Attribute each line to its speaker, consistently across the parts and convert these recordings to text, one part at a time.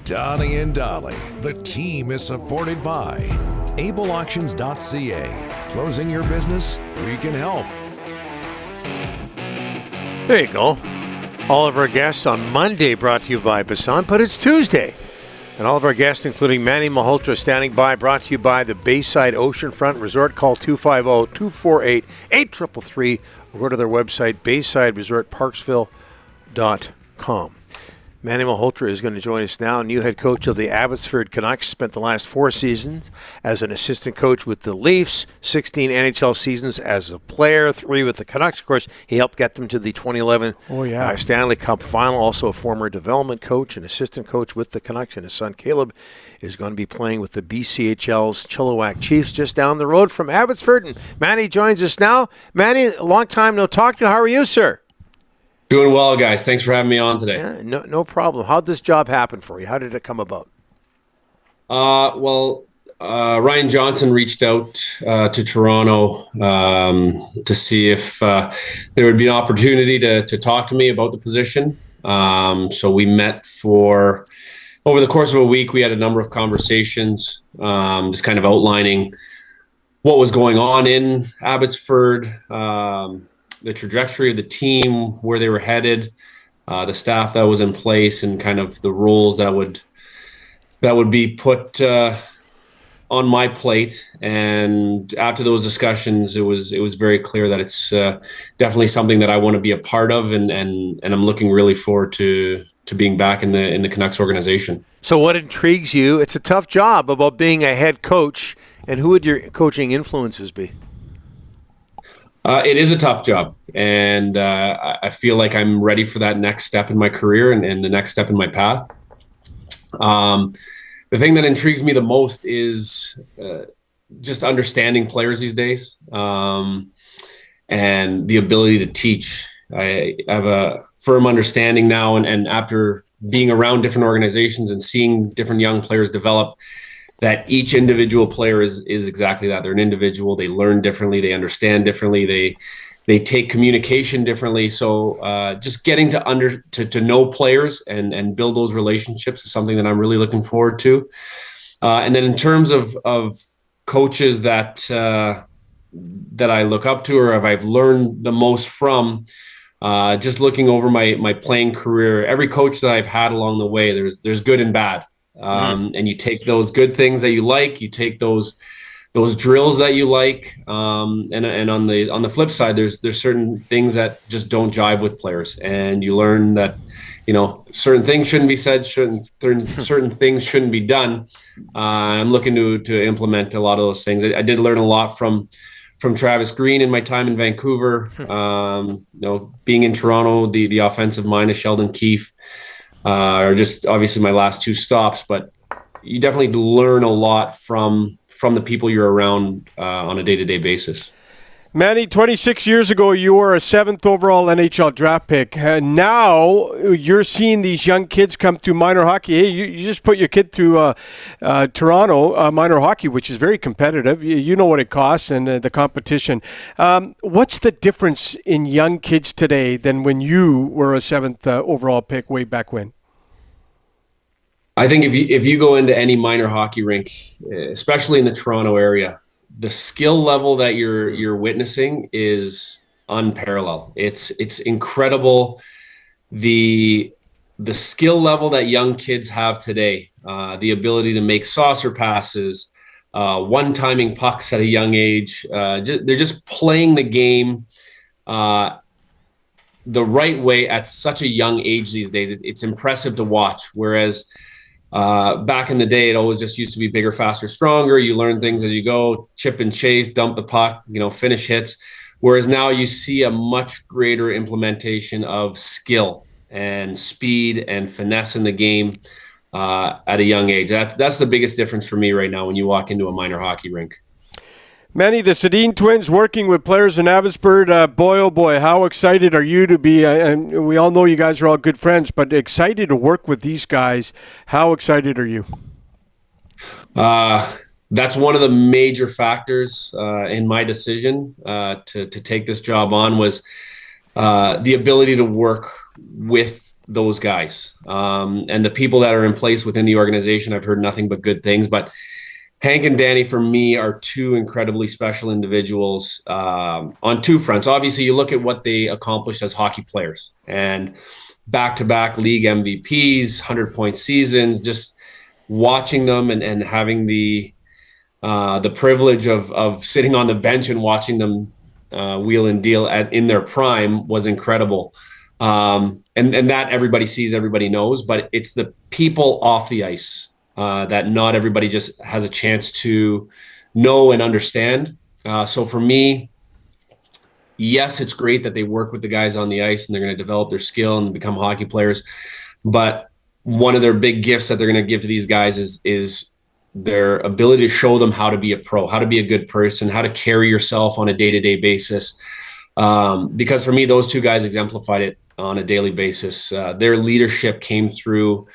Speaker 1: Donnie and Dolly. The team is supported by ableauctions.ca. Closing your business? We can help.
Speaker 2: There you go. All of our guests on Monday brought to you by Bassan, but it's Tuesday. And all of our guests, including Manny Malhotra, standing by, brought to you by the Bayside Oceanfront Resort. Call 250-248-8333 or go to their website, baysideresortparksville.com. Manny Malhotra is going to join us now, new head coach of the Abbotsford Canucks. Spent the last 4 seasons as an assistant coach with the Leafs, 16 NHL seasons as a player, 3 with the Canucks. Of course, he helped get them to the 2011 Stanley Cup final. Also a former development coach and assistant coach with the Canucks. And his son Caleb is going to be playing with the BCHL's Chilliwack Chiefs just down the road from Abbotsford. And Manny joins us now. Manny, a long time no talk to you. How are you, sir?
Speaker 3: Doing well, guys. Thanks for having me on today.
Speaker 2: Yeah, no problem. How'd this job happen for you? How did it come about?
Speaker 3: Ryan Johnson reached out to Toronto to see if there would be an opportunity to talk to me about the position. So we met over the course of a week. We had a number of conversations, just kind of outlining what was going on in Abbotsford, the trajectory of the team, where they were headed, the staff that was in place, and kind of the roles that would be put on my plate. And after those discussions, it was very clear that it's definitely something that I want to be a part of, and I'm looking really forward to being back in the Canucks organization.
Speaker 2: So what intrigues you? It's a tough job about being a head coach, and who would your coaching influences be?
Speaker 3: It is a tough job, and I feel like I'm ready for that next step in my career and the next step in my path. The thing that intrigues me the most is just understanding players these days, and the ability to teach. I have a firm understanding now, and after being around different organizations and seeing different young players develop, that each individual player is exactly that. They're an individual. They learn differently. They understand differently. They take communication differently. So just getting to know players and build those relationships is something that I'm really looking forward to. And then in terms of coaches that I look up to, or I've learned the most from, just looking over my playing career, every coach that I've had along the way, there's good and bad. And you take those good things that you like, you take those drills that you like, and on the flip side, there's certain things that just don't jive with players, and you learn that certain things shouldn't be said, certain things shouldn't be done. I'm looking to implement a lot of those things. I did learn a lot from Travis Green in my time in Vancouver. Being in Toronto, the offensive mind of Sheldon Keefe. Or just obviously my last 2 stops, but you definitely learn a lot from the people you're around on a day-to-day basis.
Speaker 4: Manny, 26 years ago, you were a 7th overall NHL draft pick. Now you're seeing these young kids come through minor hockey. Hey, you just put your kid through Toronto minor hockey, which is very competitive. You know what it costs and the competition. What's the difference in young kids today than when you were a 7th overall pick way back when?
Speaker 3: I think if you go into any minor hockey rink, especially in the Toronto area, the skill level that you're witnessing is unparalleled. It's incredible. The skill level that young kids have today, the ability to make saucer passes, one-timing pucks at a young age. They're just playing the game the right way at such a young age these days. It's impressive to watch. Whereas back in the day, it always just used to be bigger, faster, stronger. You learn things as you go, chip and chase, dump the puck, finish hits. Whereas now you see a much greater implementation of skill and speed and finesse in the game at a young age. That's the biggest difference for me right now when you walk into a minor hockey rink.
Speaker 4: Manny, the Sedin twins working with players in Abbotsford, boy, oh boy, how excited are you to be, and we all know you guys are all good friends, but excited to work with these guys. How excited are you?
Speaker 3: That's one of the major factors in my decision to take this job on was the ability to work with those guys. And the people that are in place within the organization, I've heard nothing but good things. But Hank and Danny, for me, are two incredibly special individuals on two fronts. Obviously, you look at what they accomplished as hockey players and back-to-back league MVPs, 100-point seasons, just watching them and having the privilege of sitting on the bench and watching them wheel and deal in their prime was incredible. And that everybody sees, everybody knows, but it's the people off the ice that not everybody just has a chance to know and understand. So for me, yes, it's great that they work with the guys on the ice and they're going to develop their skill and become hockey players. But one of their big gifts that they're going to give to these guys is their ability to show them how to be a pro, how to be a good person, how to carry yourself on a day-to-day basis. Because for me, those two guys exemplified it on a daily basis. Their leadership came through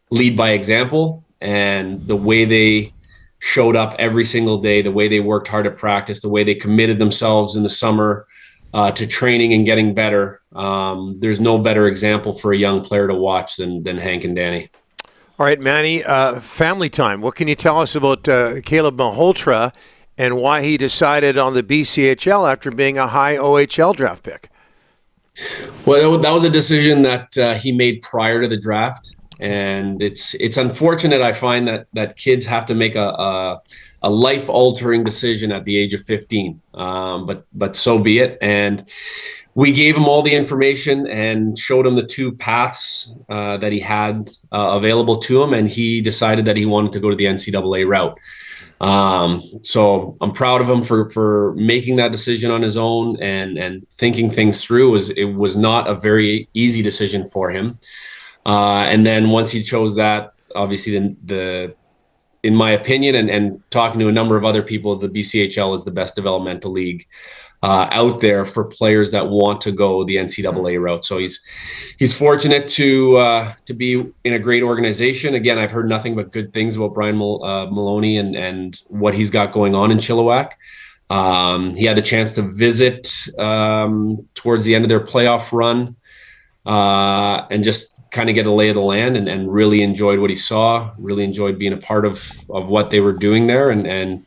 Speaker 3: lead by example, and the way they showed up every single day, the way they worked hard at practice, the way they committed themselves in the summer to training and getting better. There's no better example for a young player to watch than Hank and Danny.
Speaker 2: All right, Manny, family time. What can you tell us about Caleb Malhotra and why he decided on the BCHL after being a high OHL draft pick?
Speaker 3: Well, that was a decision that he made prior to the draft. And it's unfortunate, I find, that kids have to make a life-altering decision at the age of 15. But so be it. And we gave him all the information and showed him the two paths that he had available to him, and he decided that he wanted to go to the NCAA route. So I'm proud of him for making that decision on his own and thinking things through. It was not a very easy decision for him. And then once he chose that, obviously in my opinion, and talking to a number of other people, the BCHL is the best developmental league out there for players that want to go the NCAA route. So he's fortunate to be in a great organization. Again, I've heard nothing but good things about Brian Maloney and what he's got going on in Chilliwack. He had the chance to visit towards the end of their playoff run and just kind of get a lay of the land and really enjoyed what he saw, really enjoyed being a part of what they were doing there. And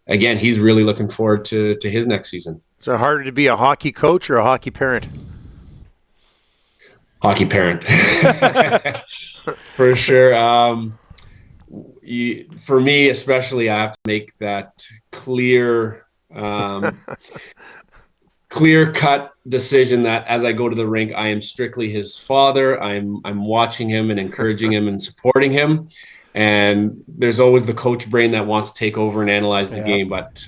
Speaker 3: again, he's really looking forward to his next season.
Speaker 2: Is it harder to be a hockey coach or a hockey parent?
Speaker 3: Hockey parent. For sure. For me, especially, I have to make that clear-cut decision that as I go to the rink, I am strictly his father. I'm watching him and encouraging him and supporting him. And there's always the coach brain that wants to take over and analyze the game. But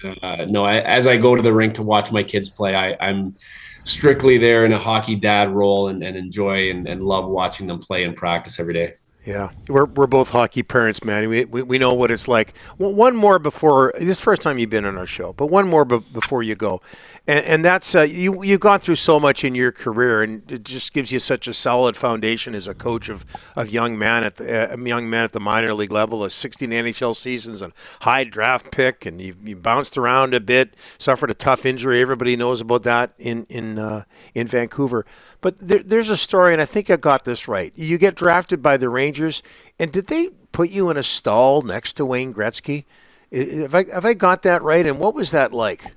Speaker 3: no, as I go to the rink to watch my kids play, I'm strictly there in a hockey dad role and enjoy and love watching them play and practice every day.
Speaker 2: Yeah, we're both hockey parents, man. We know what it's like. Well, one more before this is the first time you've been on our show, but one more before you go, and that's you've gone through so much in your career, and it just gives you such a solid foundation as a coach of young men at the minor league level, 16 NHL seasons, and high draft pick, and you bounced around a bit, suffered a tough injury. Everybody knows about that in Vancouver. But there's a story, and I think I got this right. You get drafted by the Rangers, and did they put you in a stall next to Wayne Gretzky? Have I got that right? And what was that like?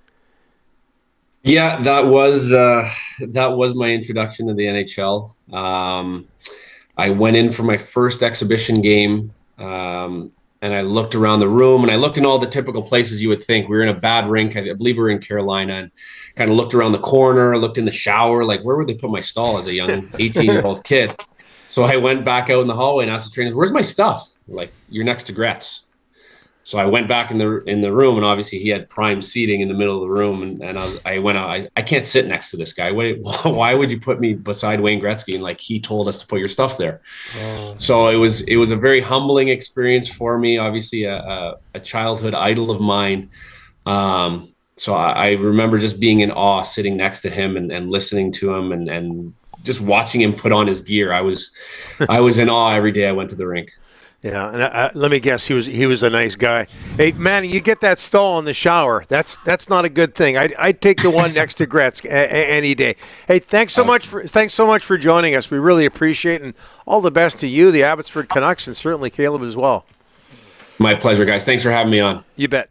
Speaker 3: Yeah, that was my introduction to the NHL. I went in for my first exhibition game, and I looked around the room, and I looked in all the typical places you would think. We were in a bad rink. I believe we were in Carolina, and kind of looked around the corner, looked in the shower, like where would they put my stall as a young 18-year-old kid? So I went back out in the hallway and asked the trainers, "Where's my stuff?" Like, "You're next to Gretz." So I went back in the room, and obviously he had prime seating in the middle of the room, and I went out. I can't sit next to this guy. Why would you put me beside Wayne Gretzky? And like, he told us to put your stuff there. Oh. So it was a very humbling experience for me. Obviously a childhood idol of mine. So I remember just being in awe, sitting next to him and listening to him and just watching him put on his gear. I was in awe every day I went to the rink.
Speaker 2: Yeah, and let me guess, he was a nice guy. Hey, Manny, you get that stall in the shower. That's not a good thing. I'd take the one next to Gretzky any day. Hey, thanks so much for joining us. We really appreciate it, and all the best to you, the Abbotsford Canucks, and certainly Caleb as well.
Speaker 3: My pleasure, guys. Thanks for having me on.
Speaker 2: You bet.